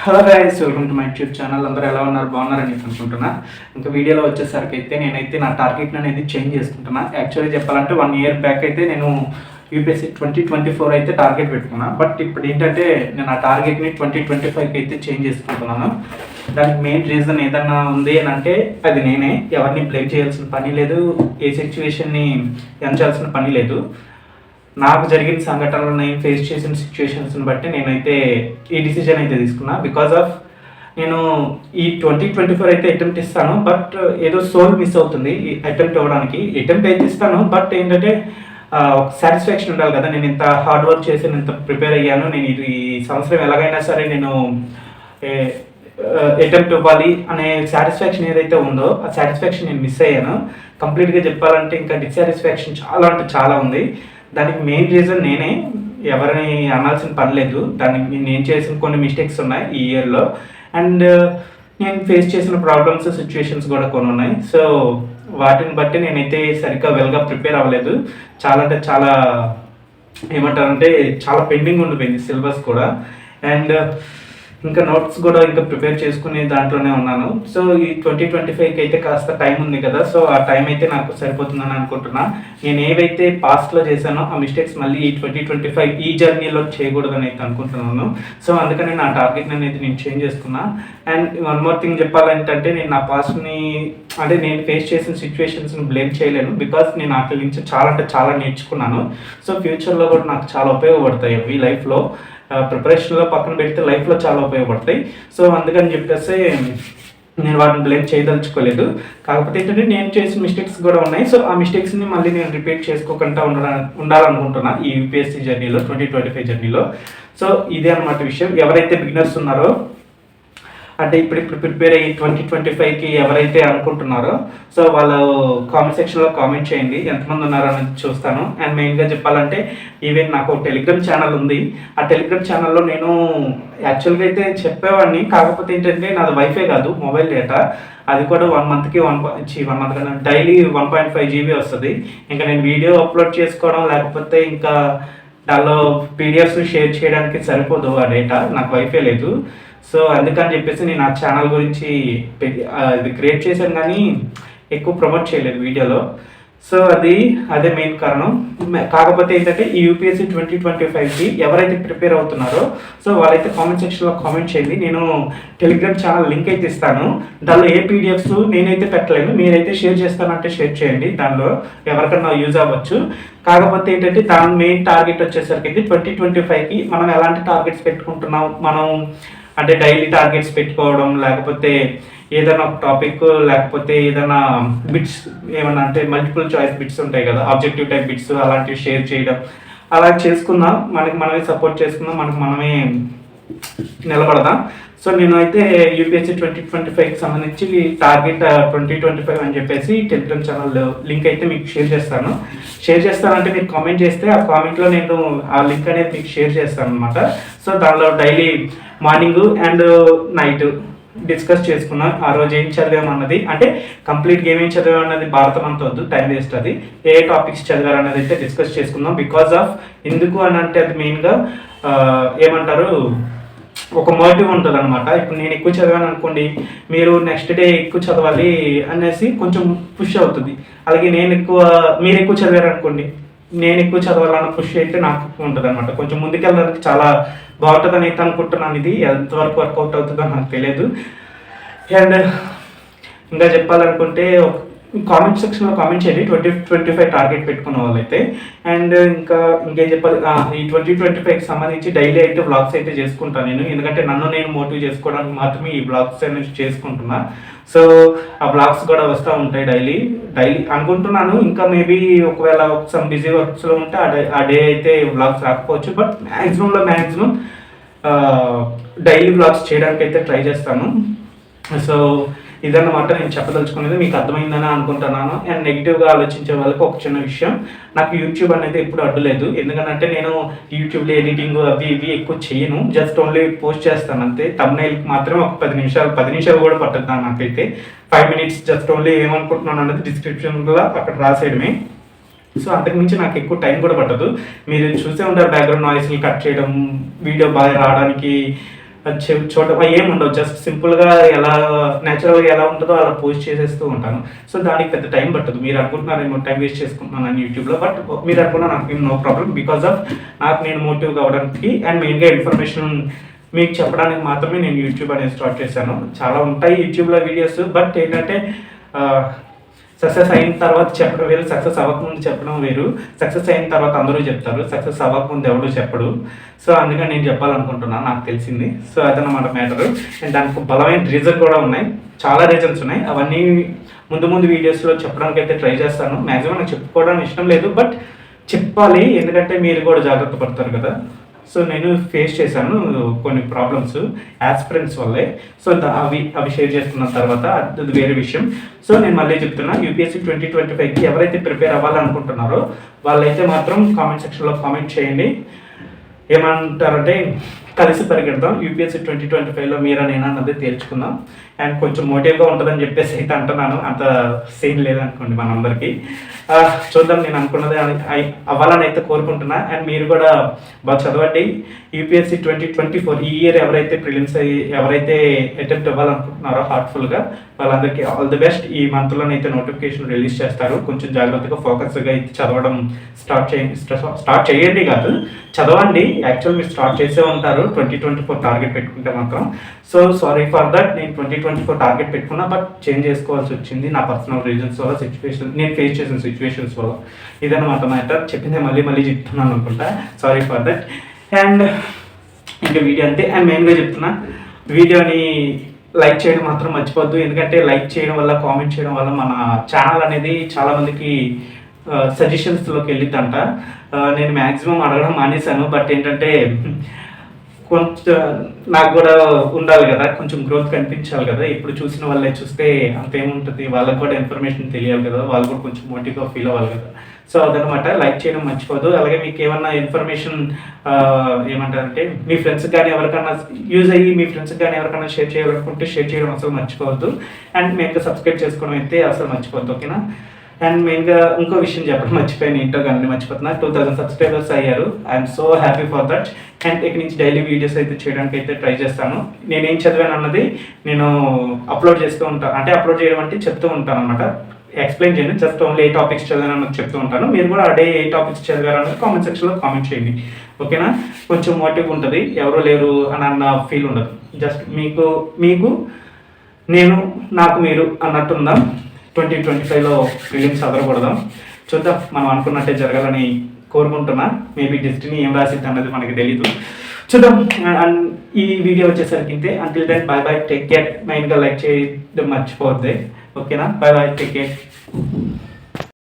Hello guys, welcome to my YouTube channel. అందరూ ఎలా ఉన్నారు? బాగున్నారని అనుకుంటున్నా. ఇంకా వీడియోలో వచ్చేసరికి అయితే నేనైతే నా టార్గెట్ అనేది చేంజ్ చేసుకుంటున్నా. యాక్చువల్లీ చెప్పాలంటే 1 year బ్యాక్ అయితే నేను యూపీఎస్సీ 2024 అయితే టార్గెట్ పెట్టుకున్నా. బట్ ఇప్పుడు ఏంటంటే నేను ఆ టార్గెట్ని 2025కి అయితే చేంజ్ చేసుకుంటున్నాను. దానికి మెయిన్ రీజన్ ఏదన్నా ఉంది అని అంటే అది నేనే. ఎవరిని బ్లేమ్ చేయాల్సిన పని లేదు, ఏ సిచ్యువేషన్ని ఎంచాల్సిన పని లేదు. నాకు జరిగిన సంఘటనలు, నేను ఫేస్ చేసిన సిచ్యువేషన్స్ని బట్టి నేనైతే ఈ డిసిజన్ అయితే తీసుకున్నా. బికాజ్ ఆఫ్ నేను ఈ 2024 అయితే అటెంప్ట్ ఇస్తాను, బట్ ఏదో సోల్ మిస్ అవుతుంది ఈ అటెంప్ట్ అవ్వడానికి. అటెంప్ట్ అయితే ఇస్తాను, బట్ ఏంటంటే ఒక సాటిస్ఫాక్షన్ ఉండాలి కదా. నేను ఇంత హార్డ్ వర్క్ చేసి ఇంత ప్రిపేర్ అయ్యాను, నేను ఈ సంవత్సరం ఎలాగైనా సరే నేను అటెంప్ట్ ఇవ్వాలి అనే సాటిస్ఫాక్షన్ ఏదైతే ఉందో ఆ సాటిస్ఫాక్షన్ నేను మిస్ అయ్యాను. కంప్లీట్గా చెప్పాలంటే ఇంకా డిస్సాటిస్ఫాక్షన్ చాలా అంటే చాలా ఉంది. దానికి మెయిన్ రీజన్ నేనే. ఎవరిని అనాల్సిన పని లేదు. దానికి నేను చేసిన కొన్ని మిస్టేక్స్ ఉన్నాయి ఈ ఇయర్లో, అండ్ నేను ఫేస్ చేసిన ప్రాబ్లమ్స్, సిచ్యువేషన్స్ కూడా కొన్ని ఉన్నాయి. సో వాటిని బట్టి నేనైతే సరిగ్గా వెల్గా ప్రిపేర్ అవ్వలేదు. చాలా అంటే చాలా ఏమంటారంటే చాలా పెండింగ్ ఉండిపోయింది సిలబస్ కూడా, అండ్ ఇంకా నోట్స్ కూడా ఇంకా ప్రిపేర్ చేసుకునే దాంట్లోనే ఉన్నాను. సో ఈ 2025కి అయితే కాస్త టైం ఉంది కదా, సో ఆ టైం అయితే నాకు సరిపోతుందని అనుకుంటున్నా. నేను ఏవైతే పాస్ట్లో చేశానో ఆ మిస్టేక్స్ మళ్ళీ ఈ 2025 ఈ జర్నీలో చేయకూడదని అయితే అనుకుంటున్నాను. సో అందుకని నా టార్గెట్ అనేది నేను చేంజ్ చేసుకున్నా. అండ్ వన్ మోర్ థింగ్ చెప్పాలంటే నేను నా పాస్ట్ని అంటే నేను ఫేస్ చేసిన సిచ్యువేషన్స్ని బ్లేమ్ చేయలేను. బికాస్ నేను వాటి నుంచి చాలా అంటే చాలా నేర్చుకున్నాను. సో ఫ్యూచర్లో కూడా నాకు చాలా ఉపయోగపడతాయి అవి లైఫ్లో. ప్రిపరేషన్లో పక్కన పెడితే లైఫ్లో చాలా ఉపయోగపడతాయి. సో అందుకని చెప్పేసి నేను వాటిని బ్లేమ్ చేయదలుచుకోలేదు. కాకపోతే ఏంటంటే నేను చేసిన మిస్టేక్స్ కూడా ఉన్నాయి. సో ఆ మిస్టేక్స్ని మళ్ళీ నేను రిపీట్ చేసుకోకుండా ఉండాలనుకుంటున్నా ఈ యూపీఎస్సీ జర్నీలో, 2025 జర్నీలో. సో ఇదే అన్నమాట విషయం. ఎవరైతే బిగినర్స్ ఉన్నారో అంటే ఇప్పుడు ప్రిపేర్ అయ్యి 2025కి ఎవరైతే అనుకుంటున్నారో సో వాళ్ళు కామెంట్ సెక్షన్లో కామెంట్ చేయండి ఎంతమంది ఉన్నారో అనేది చూస్తాను. అండ్ మెయిన్గా చెప్పాలంటే ఈవెన్ నాకు టెలిగ్రామ్ ఛానల్ ఉంది. ఆ టెలిగ్రామ్ ఛానల్లో నేను యాక్చువల్గా అయితే చెప్పేవాడిని. కాకపోతే ఏంటంటే నాది వైఫై కాదు, మొబైల్ డేటా. అది కూడా 1 monthకి 1 month కన్నా డైలీ 1.5 GB వస్తుంది. ఇంకా నేను వీడియో అప్లోడ్ చేసుకోవడం లేకపోతే ఇంకా దానిలో పీడిఎఫ్స్ షేర్ చేయడానికి సరిపోదు ఆ డేటా. నాకు వైఫై లేదు. సో అందుకని చెప్పేసి నేను ఆ ఛానల్ గురించి ఇది క్రియేట్ చేశాను, కానీ ఎక్కువ ప్రమోట్ చేయలేదు వీడియోలో. సో అదే మెయిన్ కారణం. కాకపోతే ఏంటంటే ఈ యూపీఎస్సీ 2025కి ఎవరైతే ప్రిపేర్ అవుతున్నారో సో వాళ్ళైతే కామెంట్ సెక్షన్లో కామెంట్ చేయండి. నేను టెలిగ్రామ్ ఛానల్ లింక్ అయితే ఇస్తాను. దానిలో ఏ పీడిఎఫ్స్ నేనైతే పెట్టలేను, మీరైతే షేర్ చేస్తానంటే షేర్ చేయండి. దానిలో ఎవరికన్నా యూజ్ అవ్వచ్చు. కాకపోతే ఏంటంటే దాని మెయిన్ టార్గెట్ వచ్చేసరికి అయితే 2025కి మనం ఎలాంటి టార్గెట్స్ పెట్టుకుంటున్నాం, మనం అంటే డైలీ టార్గెట్స్ పెట్టుకోవడం, లేకపోతే ఏదైనా ఒక టాపిక్, లేకపోతే ఏదైనా బిట్స్ ఏమన్నా అంటే మల్టిపుల్ చాయిస్ బిట్స్ ఉంటాయి కదా, ఆబ్జెక్టివ్ టైప్ బిట్స్, అలాంటివి షేర్ చేయడం. అలా చేసుకుందాం, మనకి మనమే సపోర్ట్ చేసుకుందాం, మనకి మనమే నిలబడదాం. సో నేను అయితే యూపీఎస్సీ 2025కి సంబంధించి టార్గెట్ 2025 అని చెప్పేసి టెలిగ్రామ్ ఛానల్ లింక్ అయితే మీకు షేర్ చేస్తానంటే మీరు కామెంట్ చేస్తే ఆ కామెంట్లో నేను ఆ లింక్ అనేది మీకు షేర్ చేస్తాను అనమాట. సో దానిలో daily morning and night discuss చేసుకున్నాం ఆ రోజు ఏం చదివామన్నది. అంటే కంప్లీట్గా ఏమేం చదివామన్నది భారతం అంత వద్దు, టైం వేస్ట్. అది ఏ టాపిక్స్ చదివారన్నది అయితే డిస్కస్ చేసుకుందాం. బికాజ్ ఆఫ్ ఎందుకు అని అంటే అది మెయిన్గా ఏమంటారు ఒక మోటివ్ ఉంటుంది అనమాట. ఇప్పుడు నేను ఎక్కువ చదివాను అనుకోండి, మీరు నెక్స్ట్ డే ఎక్కువ చదవాలి అనేసి కొంచెం పుష్ అవుతుంది. అలాగే మీరు ఎక్కువ చదివారు అనుకోండి, నేను ఎక్కువ చదవాలన్న పుష్ అయితే నాకు ఎక్కువ ఉంటుంది అనమాట. కొంచెం ముందుకెళ్ళడానికి చాలా బాగుంటుందని అయితే అనుకుంటున్నాను. ఇది ఎంతవరకు వర్కౌట్ అవుతుందో నాకు తెలియదు. అండ్ ఇంకా చెప్పాలనుకుంటే కామెంట్ సెక్షన్లో కామెంట్ చేయండి 2025 టార్గెట్ పెట్టుకున్న వాళ్ళైతే. అండ్ ఇంకేం చెప్పాలి, ఈ 2025కి సంబంధించి డైలీ అయితే వ్లాగ్స్ అయితే చేసుకుంటాను నేను. ఎందుకంటే నన్ను నేను మోటివ్ చేసుకోవడానికి మాత్రమే ఈ వ్లాగ్స్ అనేది చేసుకుంటున్నా. సో ఆ వ్లాగ్స్ కూడా వస్తూ ఉంటాయి డైలీ అనుకుంటున్నాను. ఇంకా మేబీ ఒకవేళ సమ్ బిజీ వర్క్స్లో ఉంటే ఆ డే అయితే వ్లాగ్స్ రాకపోవచ్చు. బట్ మ్యాక్సిమం డైలీ వ్లాగ్స్ చేయడానికి అయితే ట్రై చేస్తాను. సో ఇదన్నమాట నేను చెప్పదలుచుకునేది. మీకు అర్థమైందని అనుకుంటున్నాను. అండ్ నెగిటివ్గా ఆలోచించే వాళ్ళకి ఒక చిన్న విషయం, నాకు యూట్యూబ్ అనేది ఎప్పుడు అడ్డులేదు. ఎందుకంటే నేను యూట్యూబ్లో ఎడిటింగ్ అవి ఇవి ఎక్కువ చేయను. జస్ట్ ఓన్లీ పోస్ట్ చేస్తాను అంతే. థంబ్నెయిల్కి మాత్రమే ఒక 10 నిమిషాలు కూడా పట్టుద్దా నాకైతే. 5 minutes జస్ట్ ఓన్లీ ఏమనుకుంటున్నాను అనేది డిస్క్రిప్షన్లో అక్కడ రాసేయడమే. సో అంతకుమించి నాకు ఎక్కువ టైం కూడా పట్టదు. మీరు చూసే ఉంటారు బ్యాక్గ్రౌండ్ నాయిస్ని కట్ చేయడం, వీడియో బాగా రావడానికి చూడడం ఏం ఉండవు, జస్ట్ సింపుల్గా ఎలా నేచురల్గా ఎలా ఉంటుందో అలా పోస్ట్ చేసేస్తూ ఉంటాను. సో దానికి పెద్ద టైం పట్టదు. మీరు అనుకుంటున్నారేమో టైం వేస్ట్ చేసుకుంటున్నాను యూట్యూబ్లో, బట్ మీరు అనుకున్నా నాకు నో ప్రాబ్లం, బికాస్ ఆఫ్ నాకు నేను మోటివ్ కావడానికి అండ్ మెయిన్గా ఇన్ఫర్మేషన్ మీకు చెప్పడానికి మాత్రమే నేను యూట్యూబ్ అనేది స్టార్ట్ చేశాను. చాలా ఉంటాయి యూట్యూబ్లో వీడియోస్, బట్ ఏంటంటే సక్సెస్ అయిన తర్వాత చెప్పడం వేరు, సక్సెస్ అవ్వకముందు చెప్పడం వేరు. సక్సెస్ అయిన తర్వాత అందరూ చెప్తారు, సక్సెస్ అవ్వకముందు ఎవడూ చెప్పడు. సో అందుకని నేను చెప్పాలనుకుంటున్నాను, నాకు తెలిసింది. సో అదన్నమాట మ్యాటరు. అండ్ దానికి బలమైన రీజన్ కూడా ఉన్నాయి, చాలా రీజన్స్ ఉన్నాయి. అవన్నీ ముందు వీడియోస్లో చెప్పడానికి అయితే ట్రై చేస్తాను. మ్యాక్సిమం నాకు చెప్పుకోవడానికి ఇష్టం లేదు, బట్ చెప్పాలి, ఎందుకంటే మీరు కూడా జాగ్రత్త పడతారు కదా. సో నేను ఫేస్ చేశాను కొన్ని ప్రాబ్లమ్స్ యాస్పిరెంట్స్ వల్లే. సో అవి షేర్ చేసుకున్న తర్వాత అది వేరే విషయం. సో నేను మళ్ళీ చెప్తున్నా, యూపీఎస్సీ 2025కి ఎవరైతే ప్రిపేర్ అవ్వాలనుకుంటున్నారో వాళ్ళైతే మాత్రం కామెంట్ సెక్షన్లో కామెంట్ చేయండి. ఏమంటారంటే కలిసి పరిగెడదాం, యూపీఎస్సీ 2025లో మీరా నేనా అన్నది తేల్చుకుందాం. అండ్ కొంచెం మోటివ్గా ఉంటుందని చెప్పేసి అయితే అంటున్నాను, అంత సీన్ లేదనుకోండి మనందరికీ. చూద్దాం, నేను అనుకున్నది అవ్వాలని అయితే కోరుకుంటున్నా. అండ్ మీరు కూడా బాగా చదవండి. యూపీఎస్సీ 2024 ఈ ఇయర్ ఎవరైతే ప్రిలిమ్స్ ఎవరైతే అటెంప్ట్ అవ్వాలనుకుంటున్నారో హార్ట్ఫుల్గా వాళ్ళందరికీ ఆల్ ది బెస్ట్. ఈ మంత్లోనైతే నోటిఫికేషన్ రిలీజ్ చేస్తారు. కొంచెం జాగ్రత్తగా ఫోకస్గా అయితే చదవడం స్టార్ట్ చేయండి కాదు, చదవండి. యాక్చువల్ మీరు స్టార్ట్ చేసే ఉంటారు 2024 టార్గెట్ పెట్టుకుంటే మాత్రం. సో సారీ ఫర్ దట్, నేను 2024 టార్గెట్ పెట్టుకున్నా, బట్ చేంజ్ చేసుకోవాల్సి వచ్చింది నా పర్సనల్ రీజన్స్ వల్ల, సిచ్యువేషన్ నేను ఫేస్ చేసిన సిచ్యువేషన్స్ వల్ల. ఇదన్నమాట మ్యాటర్. చెప్పిందే మళ్ళీ చెప్తున్నాను అనుకుంటా, సారీ ఫర్ దట్. అండ్ ఇంకా వీడియో అంతే. అండ్ మెయిన్గా చెప్తున్నా, వీడియోని లైక్ చేయడం మాత్రం మర్చిపోద్దు, ఎందుకంటే లైక్ చేయడం వల్ల, కామెంట్ చేయడం వల్ల మన ఛానల్ అనేది చాలామందికి సజెషన్స్లోకి వెళ్ళిద్దంట. నేను మ్యాక్సిమం అడగడం మానేశాను, బట్ ఏంటంటే కొంచెం నాకు కూడా ఉండాలి కదా, కొంచెం గ్రోత్ కనిపించాలి కదా. ఇప్పుడు చూసిన వాళ్ళే చూస్తే అంతేముంటుంది, వాళ్ళకి కూడా ఇన్ఫర్మేషన్ తెలియాలి కదా, వాళ్ళు కూడా కొంచెం మోటివ్గా ఫీల్ అవ్వాలి కదా. సో అదనమాట, లైక్ చేయడం మర్చిపోదు. అలాగే మీకు ఏమన్నా ఇన్ఫర్మేషన్ ఏమంటారంటే మీ ఫ్రెండ్స్కి కానీ ఎవరికైనా యూజ్ అయ్యి మీ ఫ్రెండ్స్కి కానీ ఎవరికైనా షేర్ చేయాలనుకుంటే షేర్ చేయడం అసలు మర్చిపోవద్దు. అండ్ మెయిన్గా సబ్స్క్రైబ్ చేసుకోవడం అయితే అసలు మర్చిపోవద్దు, ఓకేనా. అండ్ మెయిన్గా ఇంకో విషయం చెప్పడం మర్చిపోయాను, ఏంటో కానీ మర్చిపోతున్నా, 2000 సబ్స్క్రైబర్స్ అయ్యారు. I'm so happy for that. And ఇక్కడి నుంచి డైలీ వీడియోస్ అయితే చేయడానికి అయితే ట్రై చేస్తాను. నేనేం చదివాను అన్నది నేను అప్లోడ్ చేస్తూ ఉంటాను, అంటే అప్లోడ్ చేయడం అంటే చెప్తూ ఉంటాను అనమాట. ఎక్స్ప్లెయిన్ చేయండి, జస్ట్ ఓన్లీ ఏ టాపిక్స్ చదివాను అన్నది చెప్తూ ఉంటాను. మీరు కూడా అదే ఏ టాపిక్స్ చదివారు అన్నది కామెంట్ సెక్షన్లో కామెంట్ చేయండి, ఓకేనా. కొంచెం మోటివ్ ఉంటుంది, ఎవరు లేరు అని అన్న ఫీల్ ఉండదు. జస్ట్ మీకు నేను, నాకు మీరు అన్నట్టుందాం. 2025లో ప్రిలిమ్స్ అదరకూడదాం. చూద్దాం, మనం అనుకున్నట్టే జరగాలని కోరుకుంటున్నా. మేబీ డెస్టినీ ఏం రాసిద్ది అన్నది మనకి తెలీదు, చూద్దాం. అండ్ ఈ వీడియో వచ్చేసరికి ఇంతే. Until then bye bye, take care. మెయిన్గా లైక్ చేయడం మర్చిపోవద్దే, ఓకేనా. Bye bye, take care.